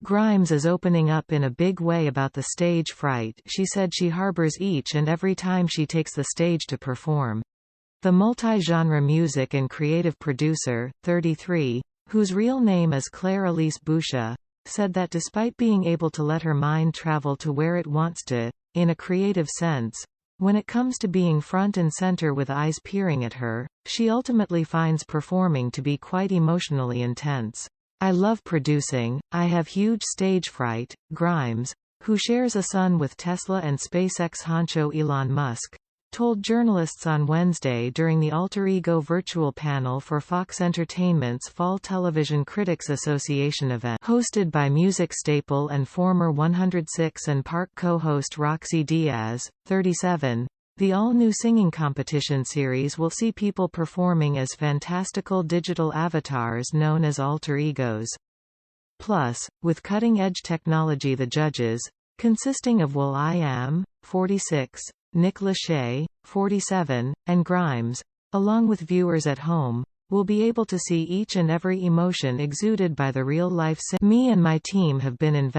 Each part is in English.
Grimes is opening up in a big way about the stage fright she said she harbors each and every time she takes the stage to perform. The multi-genre music and creative producer, 33, whose real name is Claire Elise Boucher, said that despite being able to let her mind travel to where it wants to, in a creative sense, when it comes to being front and center with eyes peering at her, she ultimately finds performing to be quite emotionally intense. I love producing, I have huge stage fright, Grimes, who shares a son with Tesla and SpaceX honcho Elon Musk, told journalists on Wednesday during the Alter Ego virtual panel for Fox Entertainment's Fall Television Critics Association event. Hosted by music staple and former 106 and Park co-host Roxy Diaz, 37, the all-new singing competition series will see people performing as fantastical digital avatars known as alter egos. Plus, with cutting-edge technology, the judges, consisting of will.i.am, 46, Nick Lachey, 47, and Grimes, along with viewers at home, will be able to see each and every emotion exuded by the real-life singer. Me and my team have been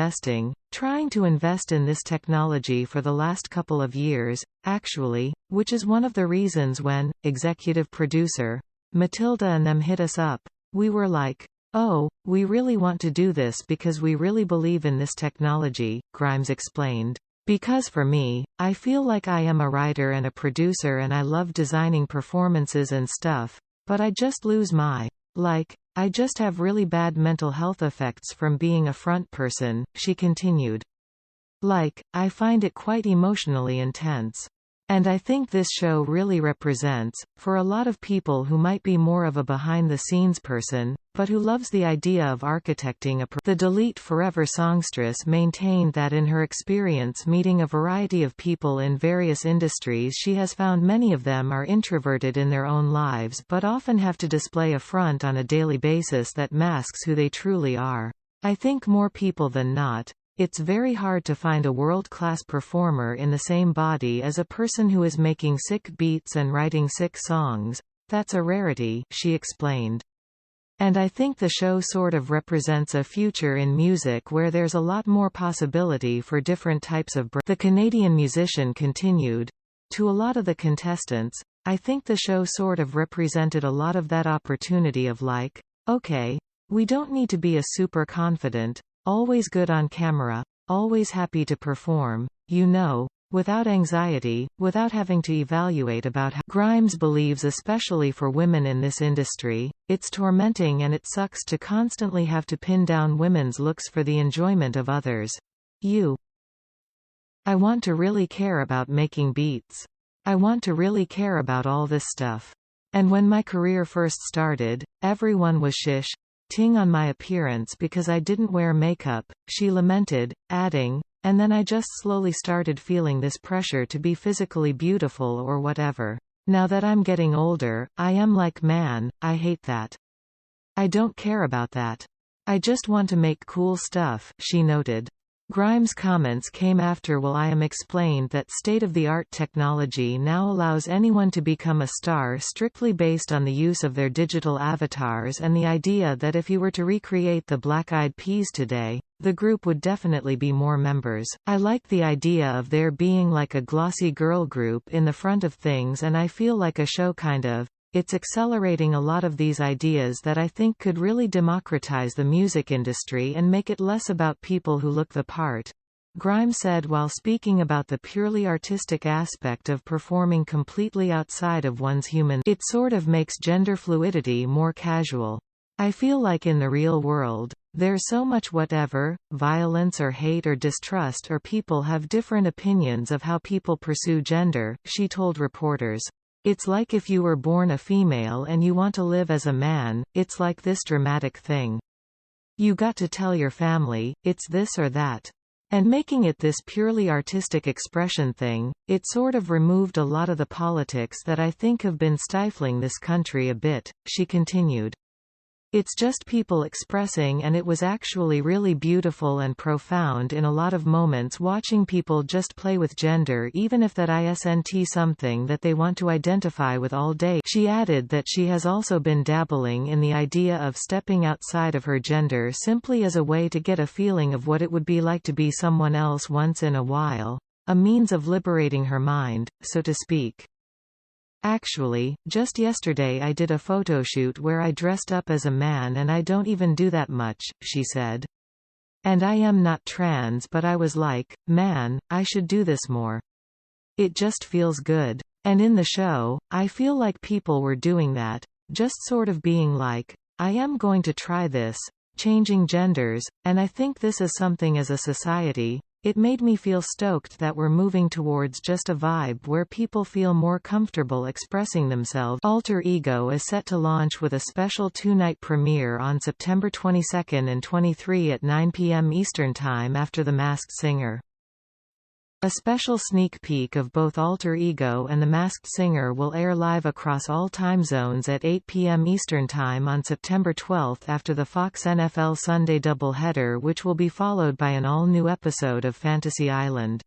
trying to invest in this technology for the last couple of years, actually, which is one of the reasons when, executive producer, Matilda and them hit us up, we were like, oh, we really want to do this because we really believe in this technology, Grimes explained. Because for me, I feel like I am a writer and a producer and I love designing performances and stuff, but I just lose I just have really bad mental health effects from being a front person, she continued. I find it quite emotionally intense. And I think this show really represents, for a lot of people who might be more of a behind-the-scenes person, but who loves the idea of architecting the Delete Forever songstress maintained that in her experience meeting a variety of people in various industries, she has found many of them are introverted in their own lives but often have to display a front on a daily basis that masks who they truly are. I think more people than not, it's very hard to find a world-class performer in the same body as a person who is making sick beats and writing sick songs. That's a rarity, she explained. And I think the show sort of represents a future in music where there's a lot more possibility for different types of the Canadian musician continued. To a lot of the contestants, I think the show sort of represented a lot of that opportunity of okay, we don't need to be a super confident, always good on camera, always happy to perform, without anxiety, without having to evaluate about how. Grimes believes especially for women in this industry, it's tormenting and it sucks to constantly have to pin down women's looks for the enjoyment of others. I want to really care about making beats. I want to really care about all this stuff. And when my career first started, everyone was ting on my appearance because I didn't wear makeup, she lamented, adding, and then I just slowly started feeling this pressure to be physically beautiful or whatever. Now that I'm getting older, I am like, man, I hate that. I don't care about that. I just want to make cool stuff, she noted. Grimes' comments came after will.i.am explained that state-of-the-art technology now allows anyone to become a star strictly based on the use of their digital avatars and the idea that if you were to recreate the Black Eyed Peas today, the group would definitely be more members. I like the idea of there being like a glossy girl group in the front of things and I feel like a show It's accelerating a lot of these ideas that I think could really democratize the music industry and make it less about people who look the part. Grimes said while speaking about the purely artistic aspect of performing completely outside of one's human. It sort of makes gender fluidity more casual. I feel like in the real world, there's so much whatever, violence or hate or distrust or people have different opinions of how people pursue gender, she told reporters. It's like if you were born a female and you want to live as a man, it's like this dramatic thing. You got to tell your family, it's this or that. And making it this purely artistic expression thing, it sort of removed a lot of the politics that I think have been stifling this country a bit, she continued. It's just people expressing, and it was actually really beautiful and profound in a lot of moments watching people just play with gender, even if that isn't something that they want to identify with all day." She added that she has also been dabbling in the idea of stepping outside of her gender simply as a way to get a feeling of what it would be like to be someone else once in a while, a means of liberating her mind, so to speak. "Actually, just yesterday I did a photoshoot where I dressed up as a man, and I don't even do that much," she said. "And I am not trans, but I was like, man, I should do this more. It just feels good. And in the show, I feel like people were doing that. Just sort of being like, I am going to try this, changing genders, and I think this is something as a society. It made me feel stoked that we're moving towards just a vibe where people feel more comfortable expressing themselves." Alter Ego is set to launch with a special 2-night premiere on September 22 and 23 at 9 p.m. Eastern Time after The Masked Singer. A special sneak peek of both Alter Ego and The Masked Singer will air live across all time zones at 8 p.m. Eastern Time on September 12 after the Fox NFL Sunday doubleheader, which will be followed by an all-new episode of Fantasy Island.